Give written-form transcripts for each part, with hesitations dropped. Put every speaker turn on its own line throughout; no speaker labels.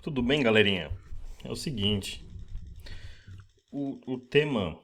Tudo bem, galerinha? É o seguinte, o tema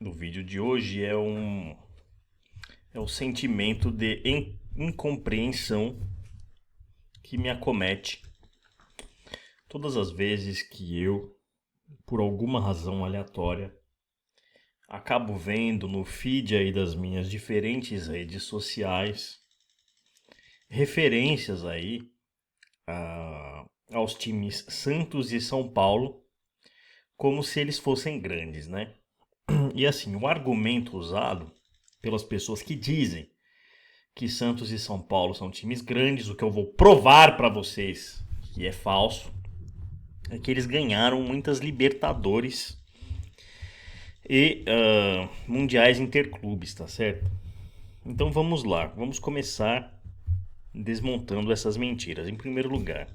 do vídeo de hoje é o sentimento de incompreensão que me acomete todas as vezes que eu, por alguma razão aleatória, acabo vendo no feed aí das minhas diferentes redes sociais referências aí aos times Santos e São Paulo como se eles fossem grandes, né? E assim, o argumento usado pelas pessoas que dizem que Santos e São Paulo são times grandes, o que eu vou provar para vocês que é falso, é que eles ganharam muitas Libertadores e mundiais interclubes, tá certo? Então vamos lá, vamos começar desmontando essas mentiras. Em primeiro lugar,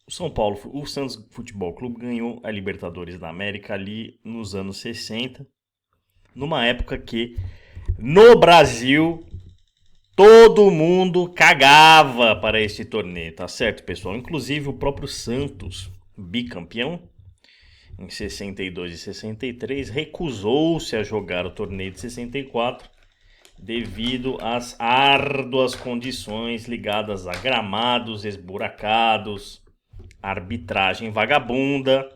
o Santos Futebol Clube ganhou a Libertadores da América ali nos anos 60, numa época que no Brasil todo mundo cagava para este torneio, tá certo, pessoal? Inclusive o próprio Santos, bicampeão em 62 e 63, recusou-se a jogar o torneio de 64 devido às árduas condições ligadas a gramados esburacados, arbitragem vagabunda,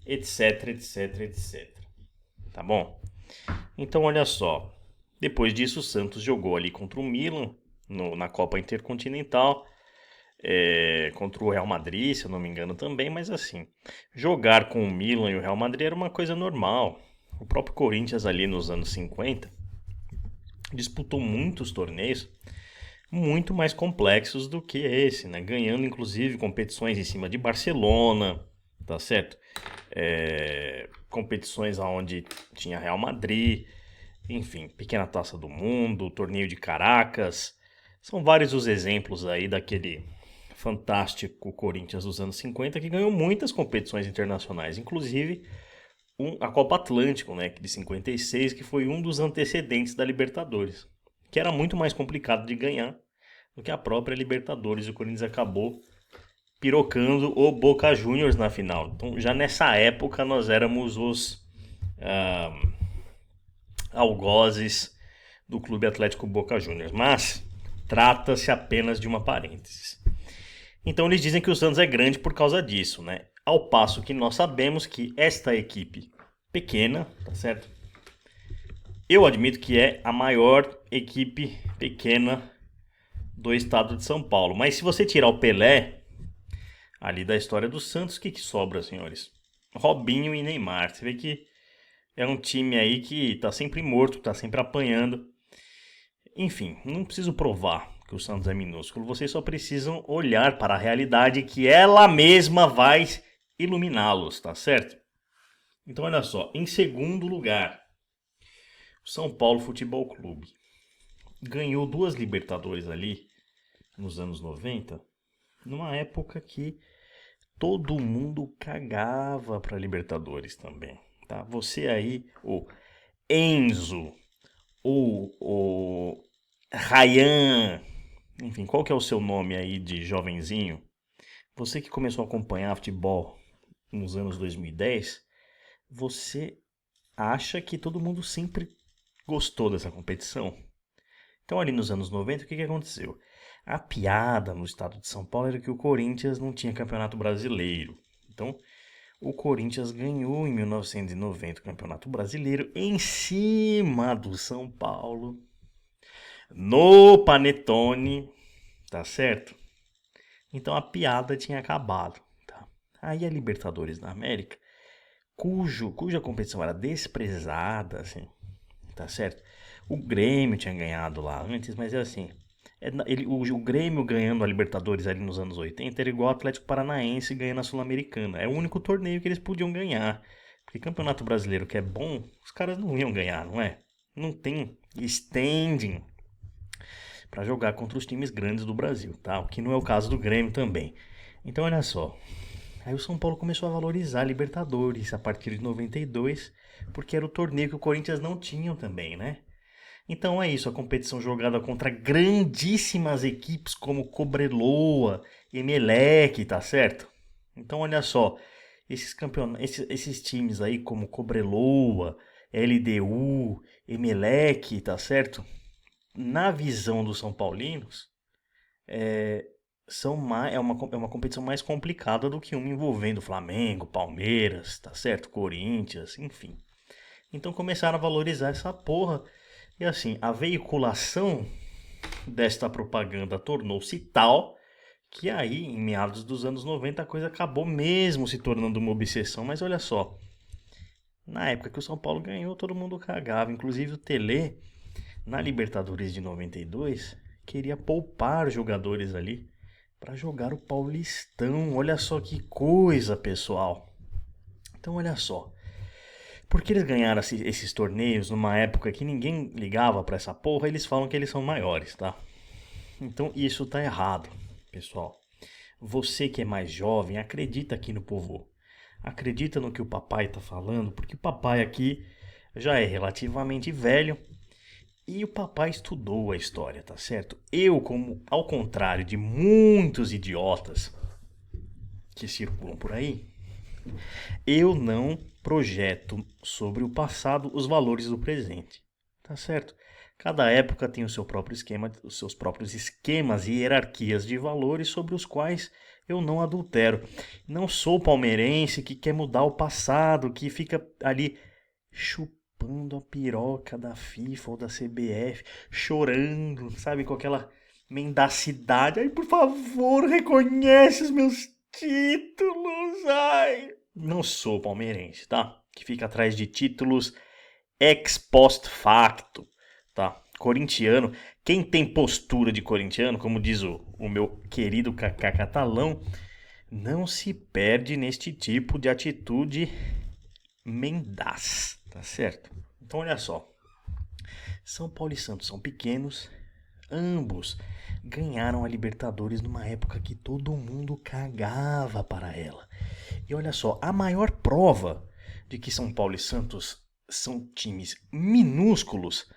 etc, etc, etc. Tá bom? Então olha só, depois disso o Santos jogou ali contra o Milan na Copa Intercontinental, contra o Real Madrid, se eu não me engano também, mas assim, jogar com o Milan e o Real Madrid era uma coisa normal. O próprio Corinthians ali nos anos 50 disputou muitos torneios muito mais complexos do que esse, né? Ganhando inclusive competições em cima de Barcelona, tá certo? Competições onde tinha Real Madrid, enfim, Pequena Taça do Mundo, Torneio de Caracas. São vários os exemplos aí daquele fantástico Corinthians dos anos 50 que ganhou muitas competições internacionais, inclusive a Copa Atlântico, né, de 56, que foi um dos antecedentes da Libertadores, que era muito mais complicado de ganhar do que a própria Libertadores. O Corinthians acabou pirocando o Boca Juniors na final. Então, já nessa época, nós éramos os algozes do Clube Atlético Boca Juniors. Mas trata-se apenas de uma parênteses. Então, eles dizem que o Santos é grande por causa disso, né? Ao passo que nós sabemos que esta equipe pequena, tá certo? Eu admito que é a maior equipe pequena do estado de São Paulo. Mas se você tirar o Pelé ali da história do Santos, o que sobra, senhores? Robinho e Neymar. Você vê que é um time aí que tá sempre morto, tá sempre apanhando. Enfim, não preciso provar que o Santos é minúsculo. Vocês só precisam olhar para a realidade que ela mesma vai iluminá-los, tá certo? Então olha só, em segundo lugar, o São Paulo Futebol Clube ganhou 2 Libertadores ali nos anos 90, numa época que todo mundo cagava para Libertadores também, tá? Você aí, o Enzo, o Ryan, enfim, qual que é o seu nome aí de jovenzinho? Você que começou a acompanhar futebol nos anos 2010, você acha que todo mundo sempre gostou dessa competição? Então ali nos anos 90, o que aconteceu? A piada no estado de São Paulo era que o Corinthians não tinha campeonato brasileiro. Então, o Corinthians ganhou em 1990 o campeonato brasileiro em cima do São Paulo, no Panetone, tá certo? Então a piada tinha acabado, tá? Aí a Libertadores da América, cuja competição era desprezada, assim, tá certo? O Grêmio tinha ganhado lá antes, mas é assim, o Grêmio ganhando a Libertadores ali nos anos 80 era igual o Atlético Paranaense ganhando a Sul-Americana. É o único torneio que eles podiam ganhar. Porque Campeonato Brasileiro que é bom, os caras não iam ganhar, não é? Não tem standing para jogar contra os times grandes do Brasil, tá? O que não é o caso do Grêmio também. Então olha só, aí o São Paulo começou a valorizar a Libertadores a partir de 92, porque era o torneio que o Corinthians não tinha também, né? Então é isso, a competição jogada contra grandíssimas equipes como Cobreloa, Emelec, tá certo? Então olha só, esses times aí como Cobreloa, LDU, Emelec, tá certo? Na visão dos São Paulinos, é uma competição mais complicada do que uma envolvendo Flamengo, Palmeiras, tá certo? Corinthians, enfim. Então começaram a valorizar essa porra. E assim, a veiculação desta propaganda tornou-se tal que aí, em meados dos anos 90, a coisa acabou mesmo se tornando uma obsessão. Mas olha só, na época que o São Paulo ganhou, todo mundo cagava. Inclusive o Tele, na Libertadores de 92, queria poupar jogadores ali para jogar o Paulistão. Olha só que coisa, pessoal. Então olha só, porque eles ganharam esses torneios numa época que ninguém ligava pra essa porra, eles falam que eles são maiores, tá? Então isso tá errado, pessoal. Você que é mais jovem, acredita aqui no povo. Acredita no que o papai tá falando, porque o papai aqui já é relativamente velho e o papai estudou a história, tá certo? Eu, como ao contrário de muitos idiotas que circulam por aí, eu não projeto sobre o passado os valores do presente. Tá certo? Cada época tem o seu próprio esquema, os seus próprios esquemas e hierarquias de valores sobre os quais eu não adultero. Não sou palmeirense que quer mudar o passado, que fica ali chupando a piroca da FIFA ou da CBF, chorando, sabe, com aquela mendacidade. Ai, por favor, reconhece os meus títulos. Ai, não sou palmeirense, tá? Que fica atrás de títulos ex post facto, tá? Corintiano, quem tem postura de corintiano, como diz o meu querido Kaká Catalão, não se perde neste tipo de atitude mendaz, tá certo? Então olha só, São Paulo e Santos são pequenos, ambos ganharam a Libertadores numa época que todo mundo cagava para ela. E olha só, a maior prova de que São Paulo e Santos são times minúsculos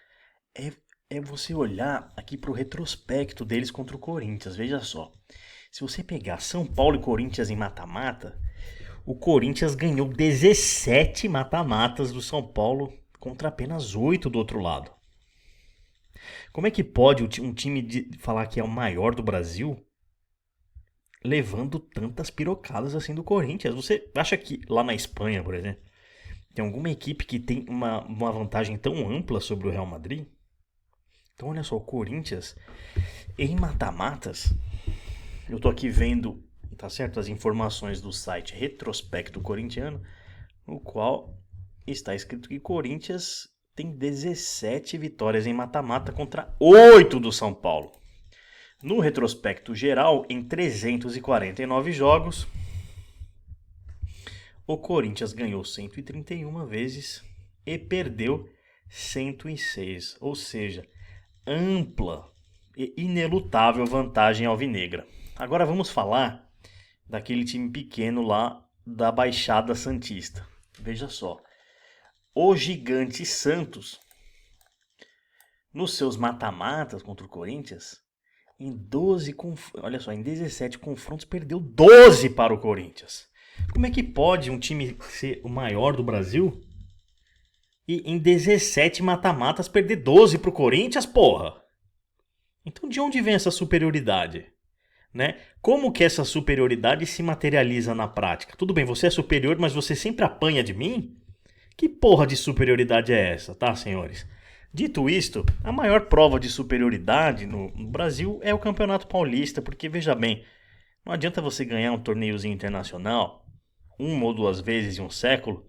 é, é você olhar aqui para o retrospecto deles contra o Corinthians. Veja só, se você pegar São Paulo e Corinthians em mata-mata, o Corinthians ganhou 17 mata-matas do São Paulo contra apenas 8 do outro lado. Como é que pode um time falar que é o maior do Brasil levando tantas pirocadas assim do Corinthians? Você acha que lá na Espanha, por exemplo, tem alguma equipe que tem uma vantagem tão ampla sobre o Real Madrid? Então olha só, o Corinthians em mata-matas, eu tô aqui vendo, tá certo, as informações do site Retrospecto Corintiano, no qual está escrito que Corinthians tem 17 vitórias em mata-mata contra 8 do São Paulo. No retrospecto geral, em 349 jogos, o Corinthians ganhou 131 vezes e perdeu 106, ou seja, ampla e inelutável vantagem alvinegra. Agora vamos falar daquele time pequeno lá da Baixada Santista. Veja só, o Gigante Santos, nos seus mata-matas contra o Corinthians, olha só, em 17 confrontos perdeu 12 para o Corinthians. Como é que pode um time ser o maior do Brasil e em 17 mata-matas perder 12 para o Corinthians, porra? Então de onde vem essa superioridade? Né? Como que essa superioridade se materializa na prática? Tudo bem, você é superior, mas você sempre apanha de mim? Que porra de superioridade é essa, tá, senhores? Dito isto, a maior prova de superioridade no Brasil é o Campeonato Paulista, porque veja bem, não adianta você ganhar um torneiozinho internacional uma ou duas vezes em um século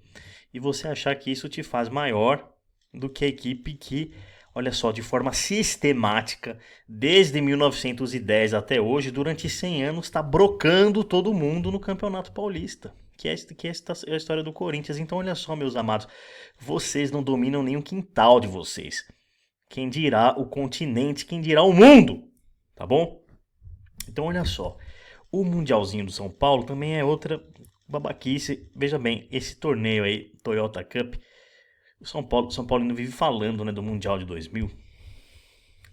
e você achar que isso te faz maior do que a equipe que, olha só, de forma sistemática, desde 1910 até hoje, durante 100 anos, está brocando todo mundo no Campeonato Paulista. Que é a história do Corinthians. Então, olha só, meus amados, vocês não dominam nem o quintal de vocês. Quem dirá o continente, quem dirá o mundo, tá bom? Então, olha só, o Mundialzinho do São Paulo também é outra babaquice. Veja bem, esse torneio aí, Toyota Cup, o São Paulo não vive falando, né, do Mundial de 2000.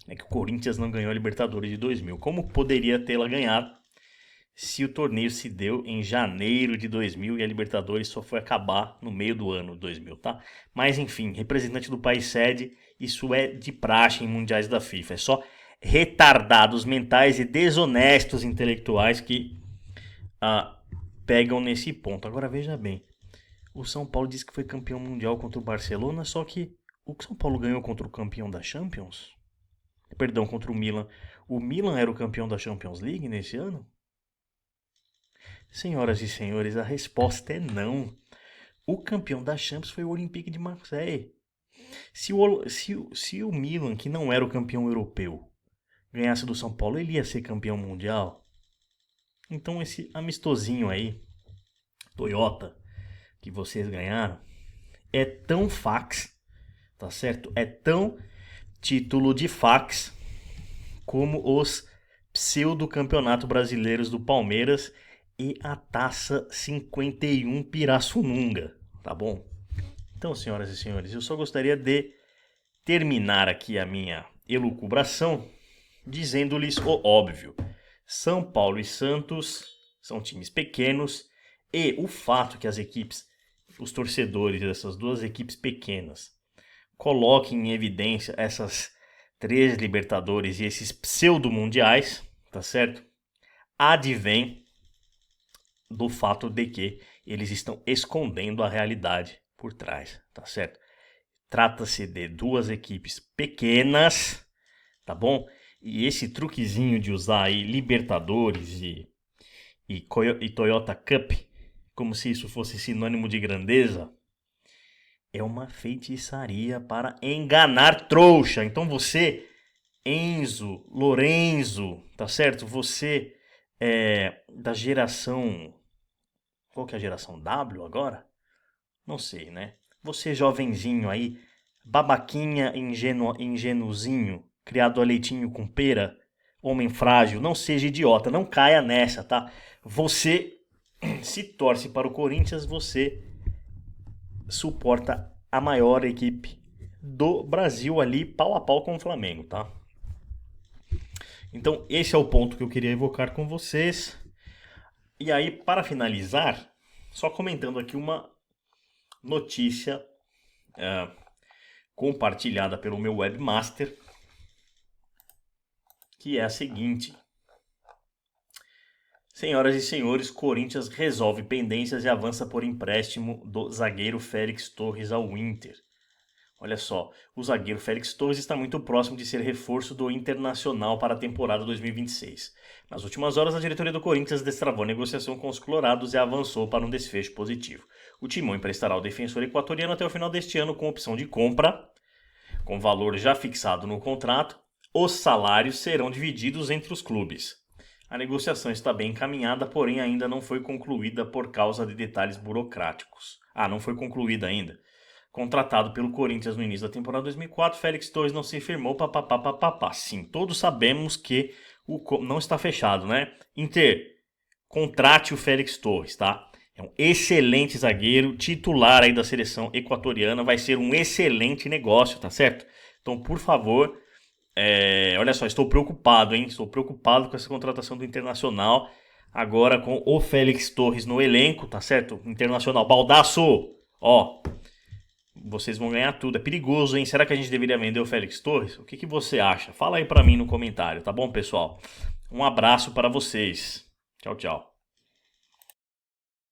é que o Corinthians não ganhou a Libertadores de 2000. Como poderia tê-la ganhado se o torneio se deu em janeiro de 2000 e a Libertadores só foi acabar no meio do ano 2000, tá? Mas enfim, representante do país sede, isso é de praxe em mundiais da FIFA. É só retardados mentais e desonestos intelectuais que pegam nesse ponto. Agora veja bem, o São Paulo disse que foi campeão mundial contra o Barcelona, só que o São Paulo ganhou contra o campeão da Champions? Perdão, contra o Milan. O Milan era o campeão da Champions League nesse ano? Senhoras e senhores, a resposta é não. O campeão da Champions foi o Olympique de Marseille. Se o Milan, que não era o campeão europeu, ganhasse do São Paulo, ele ia ser campeão mundial. Então esse amistosinho aí, Toyota, que vocês ganharam, é tão fax, tá certo? É tão título de fax como os pseudo-campeonato brasileiros do Palmeiras e a Taça 51 Pirassununga, tá bom? Então, senhoras e senhores, eu só gostaria de terminar aqui a minha elucubração dizendo-lhes o óbvio. São Paulo e Santos são times pequenos e o fato que as equipes, os torcedores dessas duas equipes pequenas, coloquem em evidência essas 3 Libertadores e esses pseudo-mundiais, tá certo? Advém do fato de que eles estão escondendo a realidade por trás, tá certo? Trata-se de 2 equipes pequenas, tá bom? E esse truquezinho de usar aí Libertadores e Toyota Cup, como se isso fosse sinônimo de grandeza, é uma feitiçaria para enganar trouxa. Então você, Enzo, Lorenzo, tá certo? Você da geração... Qual que é a geração W agora? Não sei, né? Você jovenzinho aí, babaquinha, ingenuzinho, criado a leitinho com pera, homem frágil, não seja idiota, não caia nessa, tá? Você se torce para o Corinthians, você suporta a maior equipe do Brasil ali, pau a pau com o Flamengo, tá? Então, esse é o ponto que eu queria evocar com vocês. E aí, para finalizar, só comentando aqui uma notícia compartilhada pelo meu webmaster, que é a seguinte: senhoras e senhores, Corinthians resolve pendências e avança por empréstimo do zagueiro Félix Torres ao Inter. Olha só, o zagueiro Félix Torres está muito próximo de ser reforço do Internacional para a temporada 2026. Nas últimas horas, a diretoria do Corinthians destravou a negociação com os colorados e avançou para um desfecho positivo. O Timão emprestará o defensor equatoriano até o final deste ano com opção de compra, com valor já fixado no contrato. Os salários serão divididos entre os clubes. A negociação está bem encaminhada, porém ainda não foi concluída por causa de detalhes burocráticos. Não foi concluída ainda. Contratado pelo Corinthians no início da temporada 2004, Félix Torres não se firmou, papapá. Sim, todos sabemos que não está fechado, né? Inter, contrate o Félix Torres, tá? É um excelente zagueiro, titular aí da seleção equatoriana, vai ser um excelente negócio, tá certo? Então, por favor, olha só, estou preocupado, hein? Estou preocupado com essa contratação do Internacional, agora com o Félix Torres no elenco, tá certo? Internacional, baldaço, ó... Vocês vão ganhar tudo. É perigoso, hein? Será que a gente deveria vender o Félix Torres? O que você acha? Fala aí pra mim no comentário, tá bom, pessoal? Um abraço para vocês. Tchau, tchau.